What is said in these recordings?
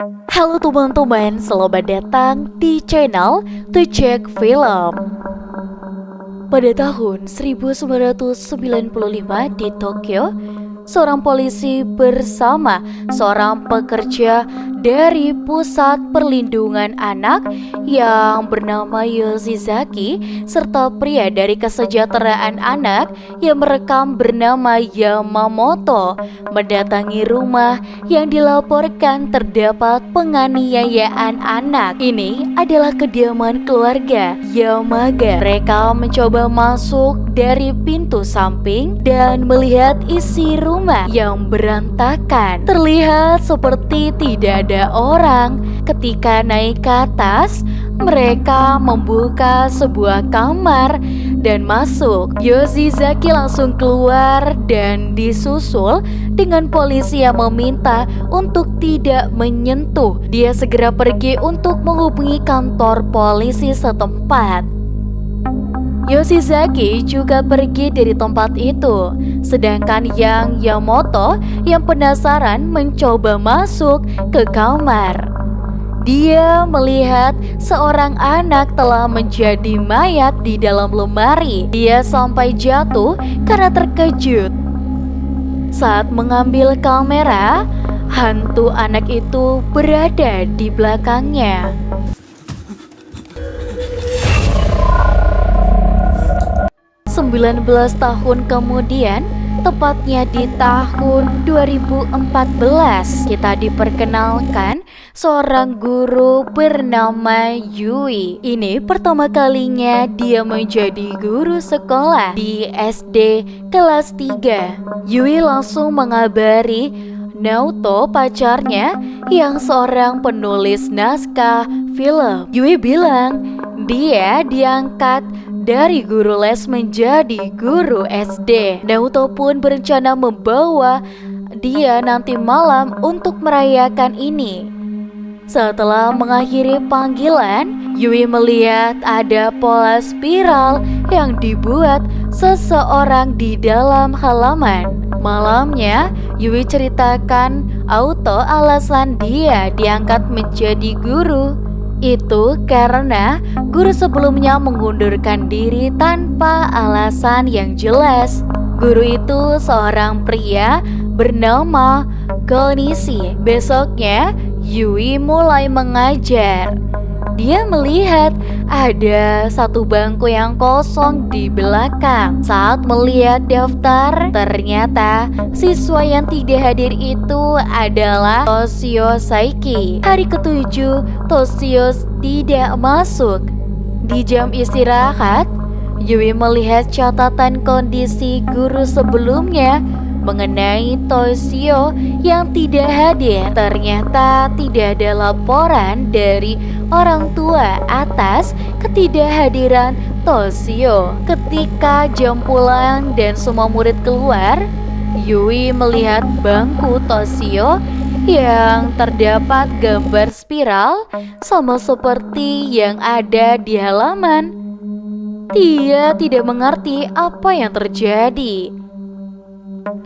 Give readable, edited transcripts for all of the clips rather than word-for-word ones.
Halo teman-teman, selamat datang di channel To Check Film. Pada tahun 1995 di Tokyo, seorang polisi bersama seorang pekerja dari Pusat Perlindungan Anak yang bernama Yoshizaki serta pria dari Kesejahteraan Anak yang merekam bernama Yamamoto mendatangi rumah yang dilaporkan terdapat penganiayaan anak. Ini adalah kediaman keluarga Yamaga. Mereka mencoba masuk dari pintu samping dan melihat isi rumah yang berantakan. Terlihat seperti tidak ada orang. Ketika naik ke atas, mereka membuka sebuah kamar dan masuk. Yoshizaki langsung keluar dan disusul dengan polisi yang meminta untuk tidak menyentuh. Dia segera pergi untuk menghubungi kantor polisi setempat. Yoshizaki juga pergi dari tempat itu, sedangkan Yang Yamamoto yang penasaran mencoba masuk ke kamar. Dia melihat seorang anak telah menjadi mayat di dalam lemari. Dia sampai jatuh karena terkejut. Saat mengambil kamera, hantu anak itu berada di belakangnya. 19 tahun kemudian, tepatnya di tahun 2014, kita diperkenalkan seorang guru bernama Yui. Ini pertama kalinya dia menjadi guru sekolah di SD kelas 3. Yui langsung mengabari Naoto, pacarnya yang seorang penulis naskah film. Yui bilang dia diangkat dari guru les menjadi guru SD. Naoto pun berencana membawa dia nanti malam untuk merayakan ini. Setelah mengakhiri panggilan, Yui melihat ada pola spiral yang dibuat seseorang di dalam halaman. Malamnya, Yui ceritakan Auto alasan dia diangkat menjadi guru. Itu karena guru sebelumnya mengundurkan diri tanpa alasan yang jelas. Guru itu seorang pria bernama Konishi. Besoknya, Yui mulai mengajar. Dia melihat ada satu bangku yang kosong di belakang. Saat melihat daftar, ternyata siswa yang tidak hadir itu adalah Toshio Saiki. Hari ketujuh, Toshio tidak masuk. Di jam istirahat, Yui melihat catatan kondisi guru sebelumnya mengenai Toshio yang tidak hadir. Ternyata tidak ada laporan dari orang tua atas ketidakhadiran Toshio. Ketika jam pulang dan semua murid keluar, Yui melihat bangku Toshio yang terdapat gambar spiral sama seperti yang ada di halaman. Dia tidak mengerti apa yang terjadi.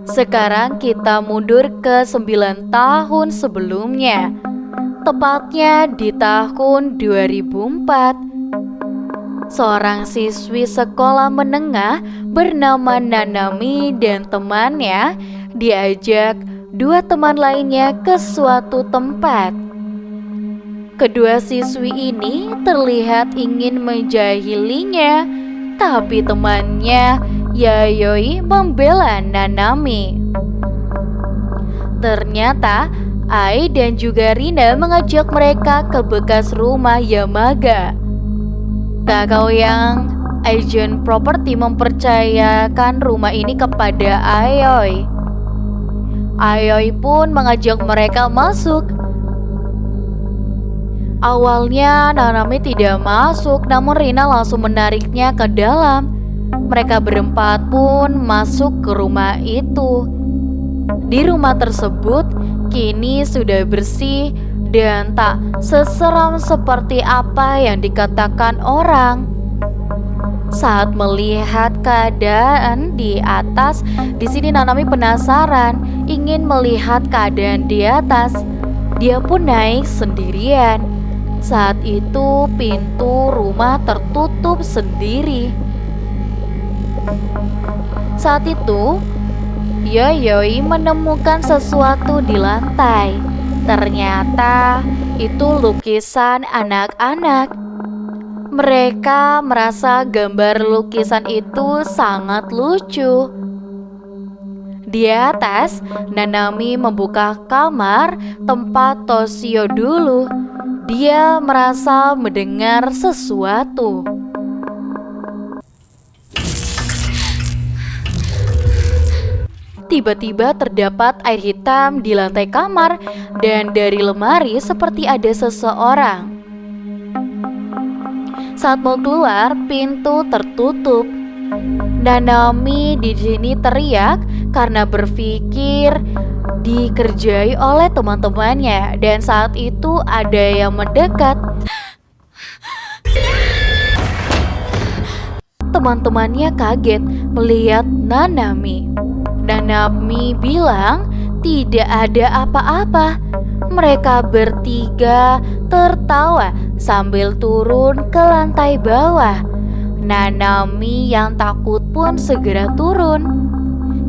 Sekarang kita mundur ke 9 tahun sebelumnya, tepatnya di tahun 2004. Seorang siswi sekolah menengah bernama Nanami dan temannya diajak dua teman lainnya ke suatu tempat. Kedua siswi ini terlihat ingin menjahilinya, tapi temannya Yayoi membela Nanami. Ternyata Ai dan juga Rina mengajak mereka ke bekas rumah Yamaga. Kakao yang agent properti mempercayakan rumah ini kepada Ayoi. Ayoi pun mengajak mereka masuk. Awalnya Nanami tidak masuk, namun Rina langsung menariknya ke dalam. Mereka berempat pun masuk ke rumah itu. Di rumah tersebut kini sudah bersih dan tak seseram seperti apa yang dikatakan orang. Saat melihat keadaan di atas, di sini Nanami penasaran, ingin melihat keadaan di atas. Dia pun naik sendirian. Saat itu pintu rumah tertutup sendiri. Saat itu Yoyoi menemukan sesuatu di lantai. Ternyata itu lukisan anak-anak. Mereka merasa gambar lukisan itu sangat lucu. Di atas, Nanami membuka kamar tempat Toshio dulu. Dia merasa mendengar sesuatu. Tiba-tiba terdapat air hitam di lantai kamar dan dari lemari seperti ada seseorang. Saat mau keluar, pintu tertutup. Nanami di sini teriak karena berpikir dikerjai oleh teman-temannya, dan saat itu ada yang mendekat. Teman-temannya kaget melihat Nanami. Nanami bilang tidak ada apa-apa. Mereka bertiga tertawa sambil turun ke lantai bawah. Nanami yang takut pun segera turun.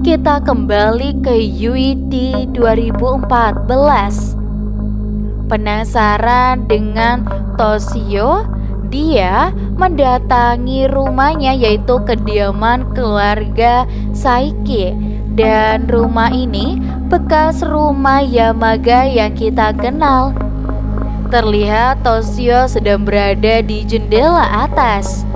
Kita kembali ke Yui di 2014. Penasaran dengan Toshio, dia mendatangi rumahnya, yaitu kediaman keluarga Saiki. Dan rumah ini bekas rumah Yamaga yang kita kenal. Terlihat Toshio sedang berada di jendela atas.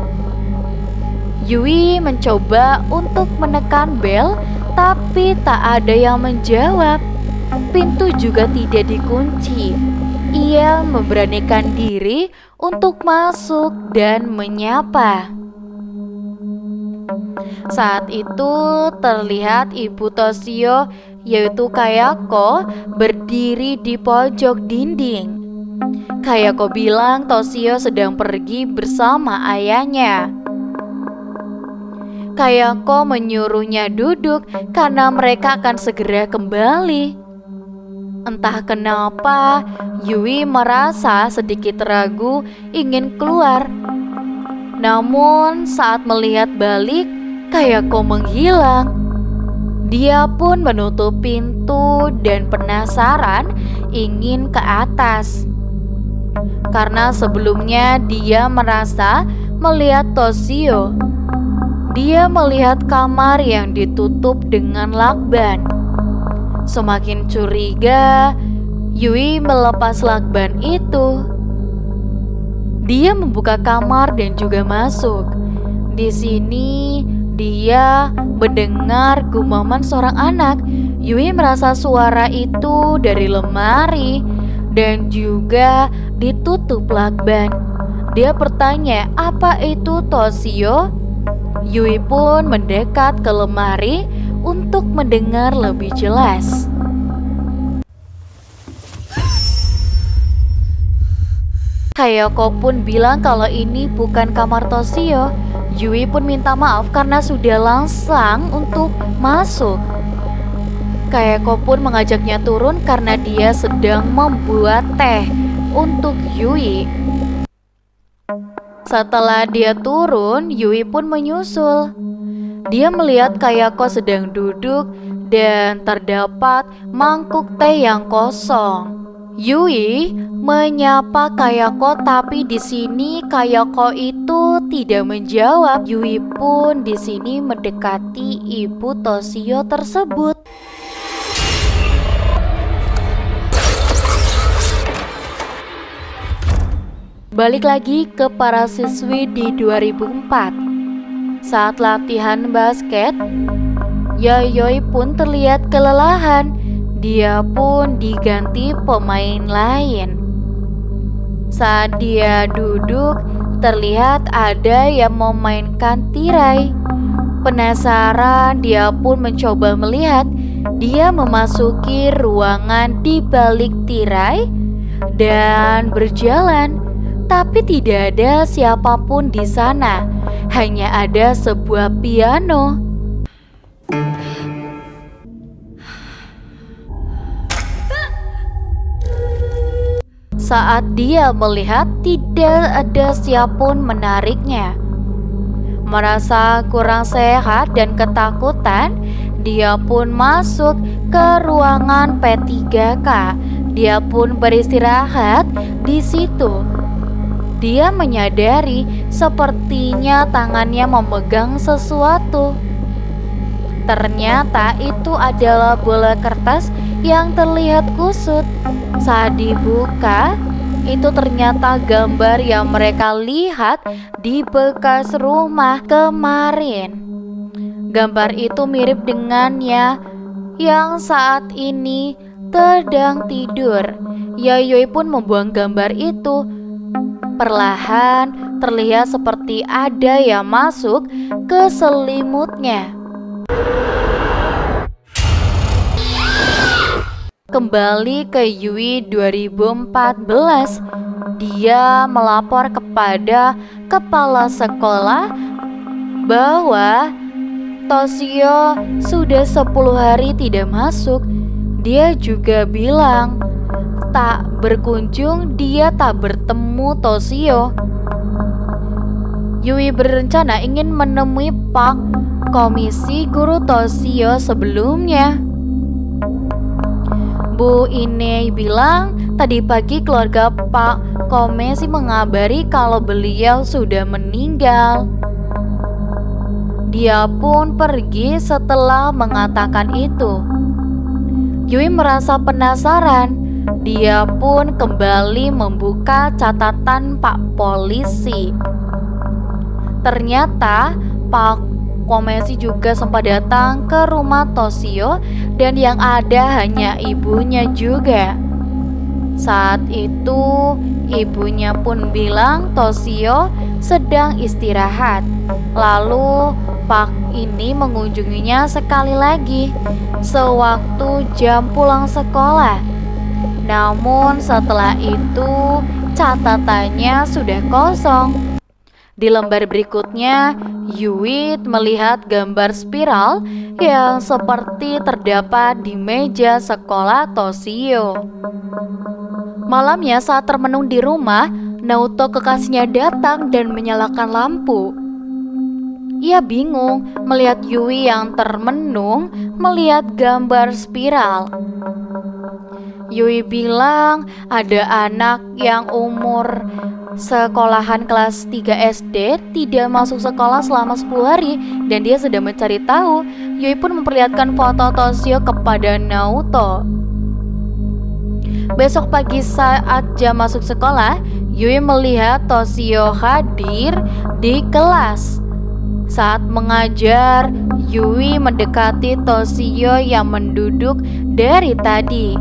Yui mencoba untuk menekan bel, tapi tak ada yang menjawab. Pintu juga tidak dikunci. Ia memberanikan diri untuk masuk dan menyapa. Saat itu terlihat ibu Toshio, yaitu Kayako, berdiri di pojok dinding. Kayako bilang Toshio sedang pergi bersama ayahnya. Kayako menyuruhnya duduk karena mereka akan segera kembali. Entah kenapa, Yui merasa sedikit ragu ingin keluar. Namun saat melihat balik, Kayako menghilang. Dia pun menutup pintu dan penasaran ingin ke atas. Karena sebelumnya dia merasa melihat Toshio. Dia melihat kamar yang ditutup dengan lakban. Semakin curiga, Yui melepas lakban itu. Dia membuka kamar dan juga masuk. Di sini dia mendengar gumaman seorang anak. Yui merasa suara itu dari lemari dan juga ditutup lakban. Dia bertanya, "Apa itu Toshio?" Yui pun mendekat ke lemari untuk mendengar lebih jelas. Kayako pun bilang kalau ini bukan kamar Toshio. Yui pun minta maaf karena sudah langsang untuk masuk. Kayako pun mengajaknya turun karena dia sedang membuat teh untuk Yui. Setelah dia turun, Yui pun menyusul. Dia melihat Kayako sedang duduk dan terdapat mangkuk teh yang kosong. Yui menyapa Kayako, tapi di sini Kayako itu tidak menjawab. Yui pun di sini mendekati ibu Toshio tersebut. Balik lagi ke para siswi di 2004. Saat latihan basket, Yoyoi pun terlihat kelelahan. Dia pun diganti pemain lain. Saat dia duduk, terlihat ada yang memainkan tirai. Penasaran, dia pun mencoba melihat. Dia memasuki ruangan di balik tirai dan berjalan, tapi tidak ada siapapun di sana. Hanya ada sebuah piano. Saat dia melihat tidak ada siapapun menariknya. Merasa kurang sehat dan ketakutan, dia pun masuk ke ruangan P3K. Dia pun beristirahat di situ. Dia menyadari sepertinya tangannya memegang sesuatu. Ternyata itu adalah bola kertas yang terlihat kusut. Saat dibuka, itu ternyata gambar yang mereka lihat di bekas rumah kemarin. Gambar itu mirip dengannya yang saat ini sedang tidur. Yayoi pun membuang gambar itu. Perlahan terlihat seperti ada yang masuk ke selimutnya. Kembali ke Yui 2014, dia melapor kepada kepala sekolah bahwa Toshio sudah 10 hari tidak masuk. Dia juga bilang tak berkunjung, dia tak bertemu Toshio. Yui berencana ingin menemui Pak Komisi Guru Toshio sebelumnya. Bu Ine bilang tadi pagi keluarga Pak Komesi mengabari kalau beliau sudah meninggal. Dia pun pergi setelah mengatakan itu. Yui merasa penasaran. Dia pun kembali membuka catatan Pak Polisi. Ternyata Pak Komesi juga sempat datang ke rumah Toshio dan yang ada hanya ibunya juga. Saat itu ibunya pun bilang Toshio sedang istirahat. Lalu Pak ini mengunjunginya sekali lagi sewaktu jam pulang sekolah. Namun setelah itu catatannya sudah kosong. Di lembar berikutnya, Yui melihat gambar spiral yang seperti terdapat di meja sekolah Toshio. Malamnya saat termenung di rumah, Naoto kekasihnya datang dan menyalakan lampu. Ia bingung melihat Yui yang termenung melihat gambar spiral. Yui bilang ada anak yang umur sekolahan kelas 3 SD tidak masuk sekolah selama 10 hari dan dia sedang mencari tahu. Yui pun memperlihatkan foto Toshio kepada Naoto. Besok pagi saat jam masuk sekolah, Yui melihat Toshio hadir di kelas. Saat mengajar, Yui mendekati Toshio yang menduduk dari tadi.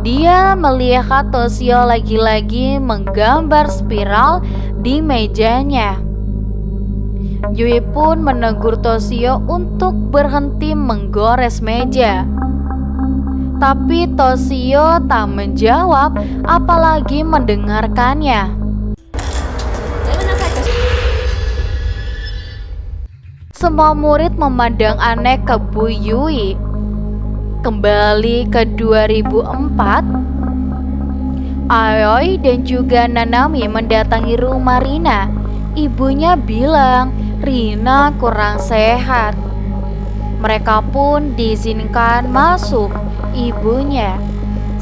Dia melihat Toshio lagi-lagi menggambar spiral di mejanya. Yui pun menegur Toshio untuk berhenti menggores meja. Tapi Toshio tak menjawab apalagi mendengarkannya. Semua murid memandang aneh ke Bu Yui. Kembali ke 2004, Aoi dan juga Nanami mendatangi rumah Rina. Ibunya bilang Rina kurang sehat. Mereka pun diizinkan masuk ibunya.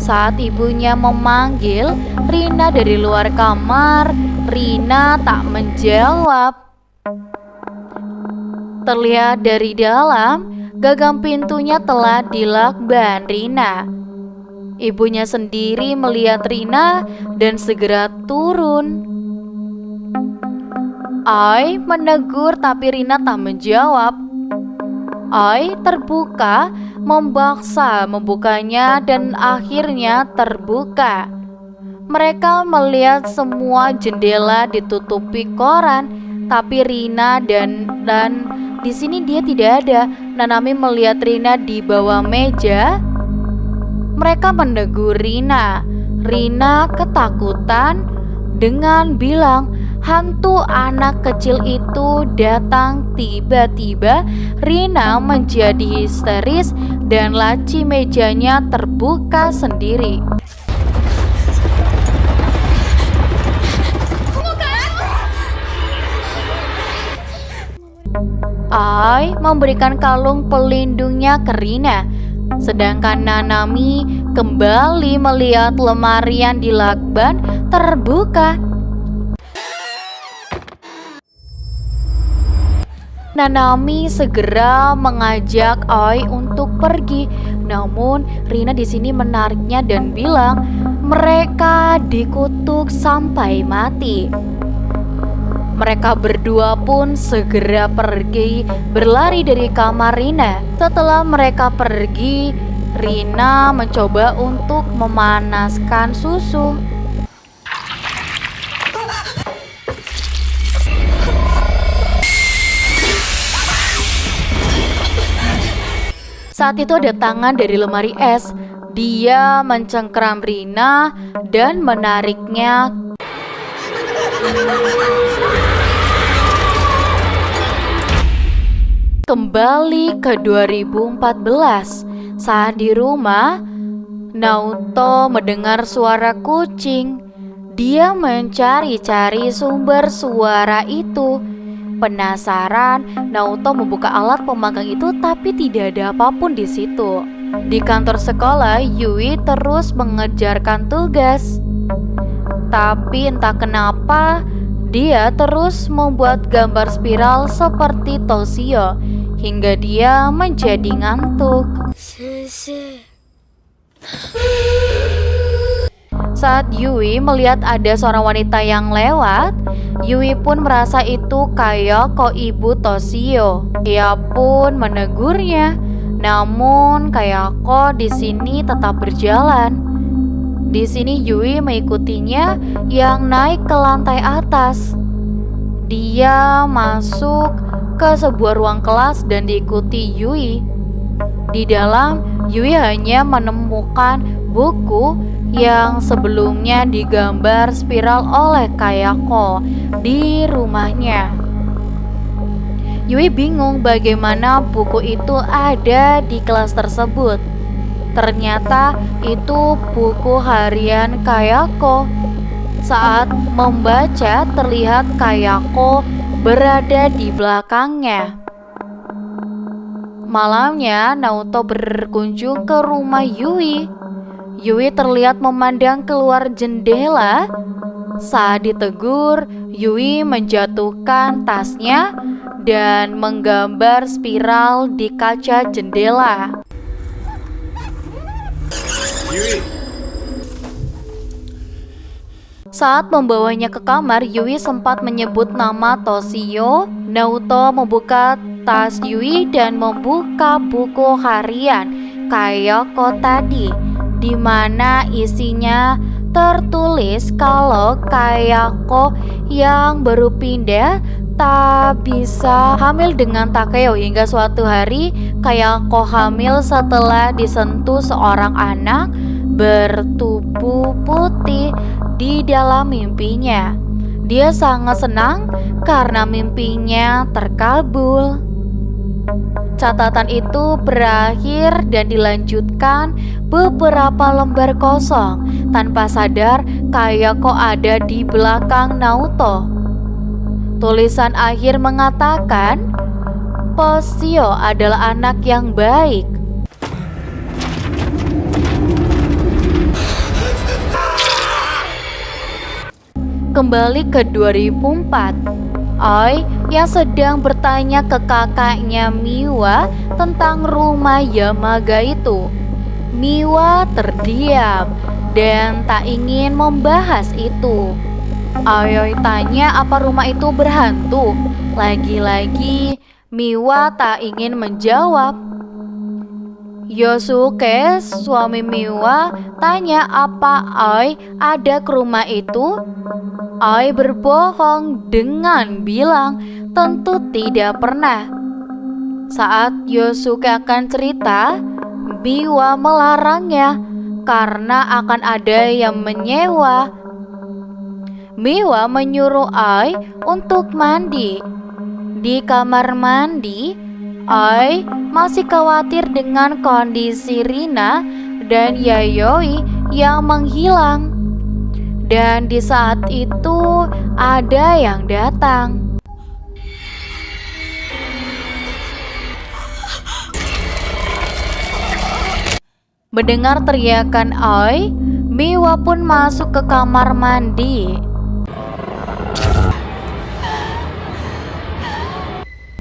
Saat ibunya memanggil Rina dari luar kamar, Rina tak menjawab. Terlihat dari dalam, gagang pintunya telah dilakban Rina. Ibunya sendiri melihat Rina dan segera turun. Ai menegur tapi Rina tak menjawab. Ai terbuka, memaksa membukanya dan akhirnya terbuka. Mereka melihat semua jendela ditutupi koran, tapi Rina dan di sini dia tidak ada. Nanami melihat Rina di bawah meja. Mereka menegur Rina. Rina ketakutan dengan bilang hantu anak kecil itu datang tiba-tiba. Rina menjadi histeris dan laci mejanya terbuka sendiri. Ai memberikan kalung pelindungnya ke Rina, sedangkan Nanami kembali melihat lemari yang di lakban terbuka. Nanami segera mengajak Ai untuk pergi, namun Rina di sini menariknya dan bilang mereka dikutuk sampai mati. Mereka berdua pun segera pergi berlari dari kamar Rina. Setelah mereka pergi, Rina mencoba untuk memanaskan susu. Saat itu ada tangan dari lemari es. Dia mencengkeram Rina dan menariknya. Kembali ke 2014. Saat di rumah, Naoto mendengar suara kucing. Dia mencari-cari sumber suara itu. Penasaran, Naoto membuka alat pemanggang itu tapi tidak ada apapun di situ. Di kantor sekolah, Yui terus mengejarkan tugas. Tapi entah kenapa, dia terus membuat gambar spiral seperti Toshio hingga dia menjadi ngantuk. Saat Yui melihat ada seorang wanita yang lewat, Yui pun merasa itu kayak ibu Toshio. Ia pun menegurnya, namun Kayako di sini tetap berjalan. Di sini Yui mengikutinya yang naik ke lantai atas. Dia masuk ke sebuah ruang kelas dan diikuti Yui. Di dalam, Yui hanya menemukan buku yang sebelumnya digambar spiral oleh Kayako di rumahnya. Yui bingung bagaimana buku itu ada di kelas tersebut. Ternyata itu buku harian Kayako. Saat membaca, terlihat Kayako berada di belakangnya. Malamnya, Naoto berkunjung ke rumah Yui. Yui terlihat memandang keluar jendela. Saat ditegur, Yui menjatuhkan tasnya dan menggambar spiral di kaca jendela. Yui. Saat membawanya ke kamar, Yui sempat menyebut nama Toshio. Naoto membuka tas Yui dan membuka buku harian Kayako tadi, di mana isinya tertulis kalau Kayako yang baru pindah tak bisa hamil dengan Takeo hingga suatu hari Kayako hamil setelah disentuh seorang anak bertubuh putih di dalam mimpinya. Dia sangat senang karena mimpinya terkabul. Catatan itu berakhir dan dilanjutkan beberapa lembar kosong. Tanpa sadar, Kayako ada di belakang Naoto. Tulisan akhir mengatakan, Toshio adalah anak yang baik. Kembali ke 2004. Ai yang sedang bertanya ke kakaknya Miwa tentang rumah Yamaga itu. Miwa terdiam dan tak ingin membahas itu. Ai tanya apa rumah itu berhantu. Lagi-lagi Miwa tak ingin menjawab. Yosuke, suami Miwa, tanya apa Ai ada ke rumah itu. Ai berbohong dengan bilang tentu tidak pernah. Saat Yosuke akan cerita, Miwa melarangnya karena akan ada yang menyewa. Miwa menyuruh Ai untuk mandi. Di kamar mandi, Ai masih khawatir dengan kondisi Rina dan Yayoi yang menghilang. Dan di saat itu ada yang datang. Mendengar teriakan Oi, Miwa pun masuk ke kamar mandi.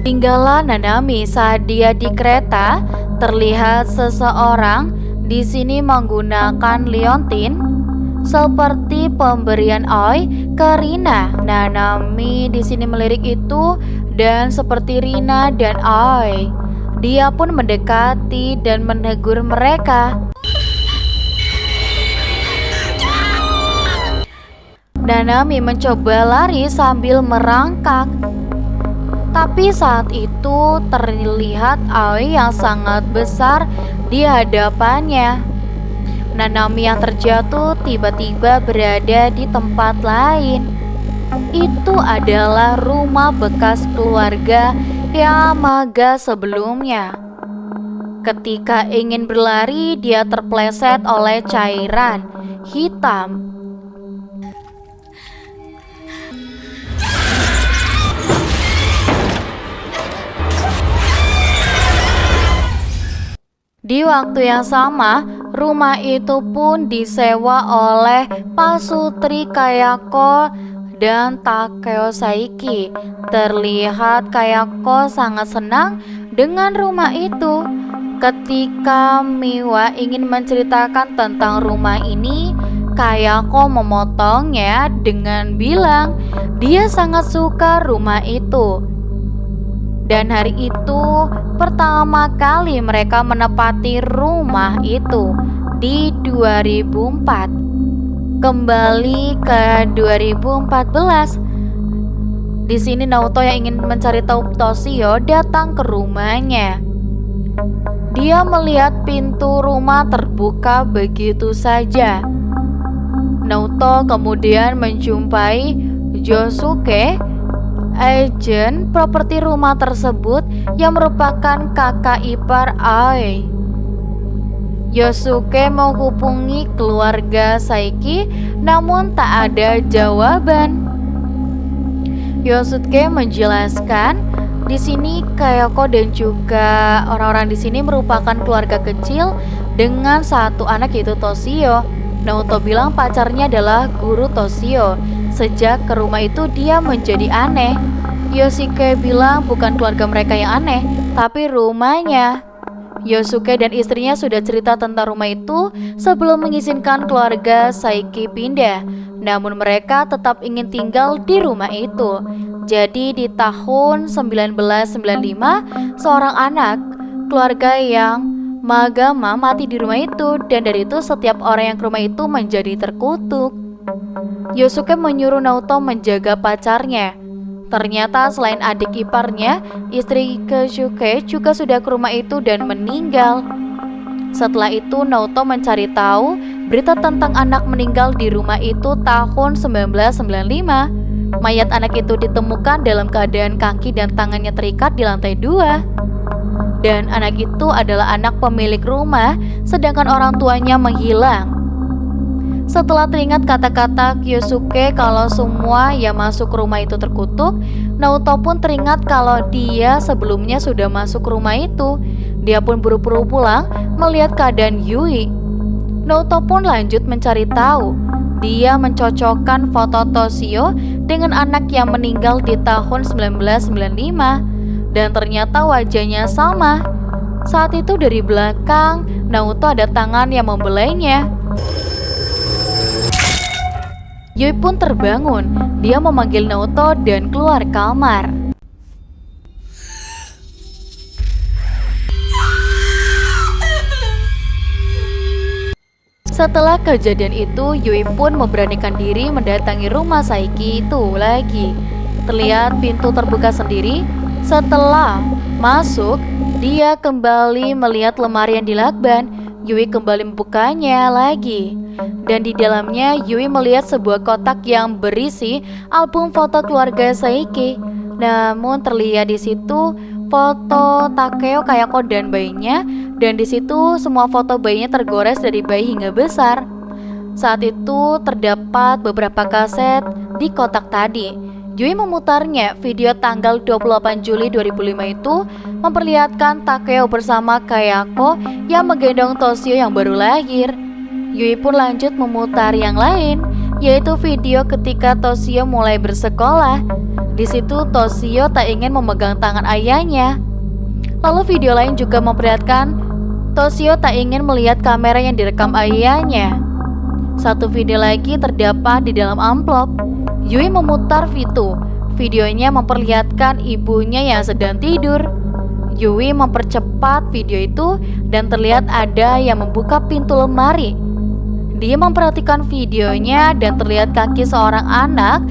Tinggallah Nanami saat dia di kereta. Terlihat seseorang di sini menggunakan liontin seperti pemberian Oi ke Rina. Nanami di sini melirik itu dan seperti Rina dan Oi, dia pun mendekati dan menegur mereka. Nanami mencoba lari sambil merangkak. Tapi saat itu terlihat Aoi yang sangat besar di hadapannya. Nanami yang terjatuh tiba-tiba berada di tempat lain. Itu adalah rumah bekas keluarga Yamaga sebelumnya. Ketika ingin berlari, dia terpleset oleh cairan hitam. Di waktu yang sama, rumah itu pun disewa oleh Pasutri Kayako dan Takeo Saiki. Terlihat Kayako sangat senang dengan rumah itu. Ketika Miwa ingin menceritakan tentang rumah ini, Kayako memotongnya dengan bilang dia sangat suka rumah itu. Dan hari itu pertama kali mereka menempati rumah itu di 2004. Kembali ke 2014. Di sini Naoto yang ingin mencari tahu Toshio datang ke rumahnya. Dia melihat pintu rumah terbuka begitu saja. Naoto kemudian menjumpai Yosuke, agen properti rumah tersebut yang merupakan kakak ipar Ai. Yosuke menghubungi keluarga Saiki, namun tak ada jawaban. Yosuke menjelaskan, di sini Kayako dan juga orang-orang di sini merupakan keluarga kecil dengan satu anak yaitu Toshio. Naoto bilang pacarnya adalah guru Toshio. Sejak ke rumah itu dia menjadi aneh. Yosuke bilang bukan keluarga mereka yang aneh, tapi rumahnya. Yosuke dan istrinya sudah cerita tentang rumah itu sebelum mengizinkan keluarga Saiki pindah. Namun mereka tetap ingin tinggal di rumah itu. Jadi di tahun 1995, seorang anak keluarga yang Magama mati di rumah itu. Dan dari itu setiap orang yang ke rumah itu menjadi terkutuk. Yosuke menyuruh Naoto menjaga pacarnya. Ternyata selain adik iparnya, istri Keisuke juga sudah ke rumah itu dan meninggal. Setelah itu Naoto mencari tahu berita tentang anak meninggal di rumah itu tahun 1995. Mayat anak itu ditemukan dalam keadaan kaki dan tangannya terikat di lantai 2. Dan anak itu adalah anak pemilik rumah, sedangkan orang tuanya menghilang. Setelah teringat kata-kata Yosuke kalau semua yang masuk rumah itu terkutuk, Naoto pun teringat kalau dia sebelumnya sudah masuk rumah itu. Dia pun buru-buru pulang melihat keadaan Yui. Naoto pun lanjut mencari tahu. Dia mencocokkan foto Toshio dengan anak yang meninggal di tahun 1995. Dan ternyata wajahnya sama. Saat itu dari belakang, Naoto ada tangan yang membelainya. Yui pun terbangun. Dia memanggil Naoto dan keluar kamar. Setelah kejadian itu, Yui pun memberanikan diri mendatangi rumah Saiki itu lagi. Terlihat pintu terbuka sendiri. Setelah masuk, dia kembali melihat lemari yang dilakban. Yui kembali membukanya lagi. Dan di dalamnya Yui melihat sebuah kotak yang berisi album foto keluarga Saiki. Namun terlihat di situ foto Takeo, Kayako dan bayinya, dan di situ semua foto bayinya tergores dari bayi hingga besar. Saat itu terdapat beberapa kaset di kotak tadi. Yui memutarnya. Video tanggal 28 Juli 2005 itu memperlihatkan Takeo bersama Kayako yang menggendong Toshio yang baru lahir. Yui pun lanjut memutar yang lain, yaitu video ketika Toshio mulai bersekolah. Di situ Toshio tak ingin memegang tangan ayahnya. Lalu video lain juga memperlihatkan Toshio tak ingin melihat kamera yang direkam ayahnya. Satu video lagi terdapat di dalam amplop. Yui memutar videonya memperlihatkan ibunya yang sedang tidur. Yui mempercepat video itu dan terlihat ada yang membuka pintu lemari. Dia memperhatikan videonya dan terlihat kaki seorang anak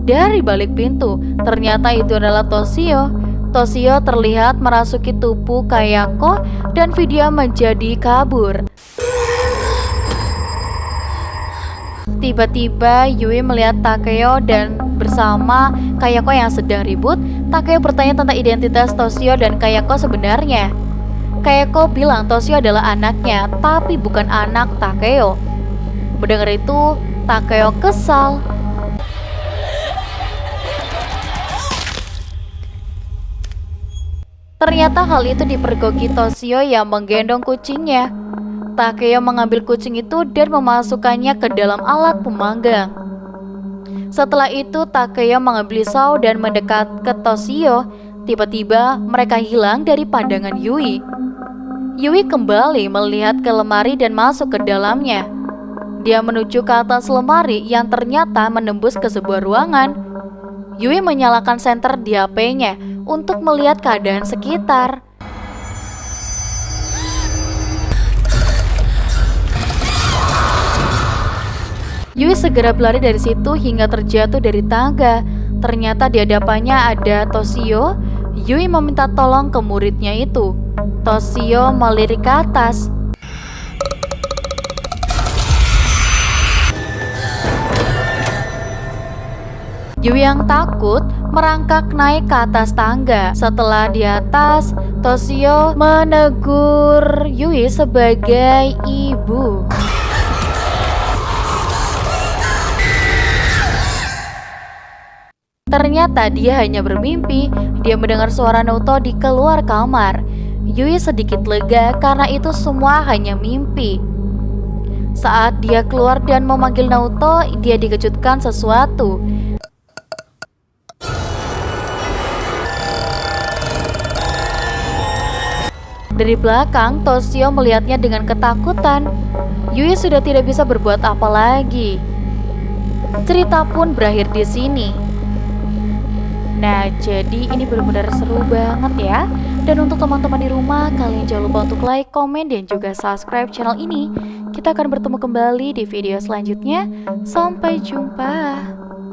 dari balik pintu. Ternyata itu adalah Toshio. Toshio terlihat merasuki tubuh Kayako dan video menjadi kabur. Tiba-tiba Yui melihat Takeo dan bersama Kayako yang sedang ribut. Takeo bertanya tentang identitas Toshio dan Kayako sebenarnya. Kayako bilang Toshio adalah anaknya, tapi bukan anak Takeo. Mendengar itu, Takeo kesal. Ternyata hal itu dipergoki Toshio yang menggendong kucingnya. Takeo mengambil kucing itu dan memasukkannya ke dalam alat pemanggang. Setelah itu Takeo mengambil pisau dan mendekat ke Toshio. Tiba-tiba mereka hilang dari pandangan Yui. Yui kembali melihat ke lemari dan masuk ke dalamnya. Dia menuju ke atas lemari yang ternyata menembus ke sebuah ruangan. Yui menyalakan senter di HP-nya untuk melihat keadaan sekitar. Yui segera berlari dari situ hingga terjatuh dari tangga. Ternyata di hadapannya ada Toshio. Yui meminta tolong ke muridnya itu. Toshio melirik ke atas. Yui yang takut merangkak naik ke atas tangga. Setelah di atas, Toshio menegur Yui sebagai ibu. Ternyata dia hanya bermimpi. Dia mendengar suara Naruto di keluar kamar. Yui sedikit lega karena itu semua hanya mimpi. Saat dia keluar dan memanggil Naruto, dia dikejutkan sesuatu. Dari belakang, Toshio melihatnya dengan ketakutan. Yui sudah tidak bisa berbuat apa lagi. Cerita pun berakhir di sini. Nah, jadi ini benar-benar seru banget ya. Dan untuk teman-teman di rumah, kalian jangan lupa untuk like, komen, dan juga subscribe channel ini. Kita akan bertemu kembali di video selanjutnya. Sampai jumpa.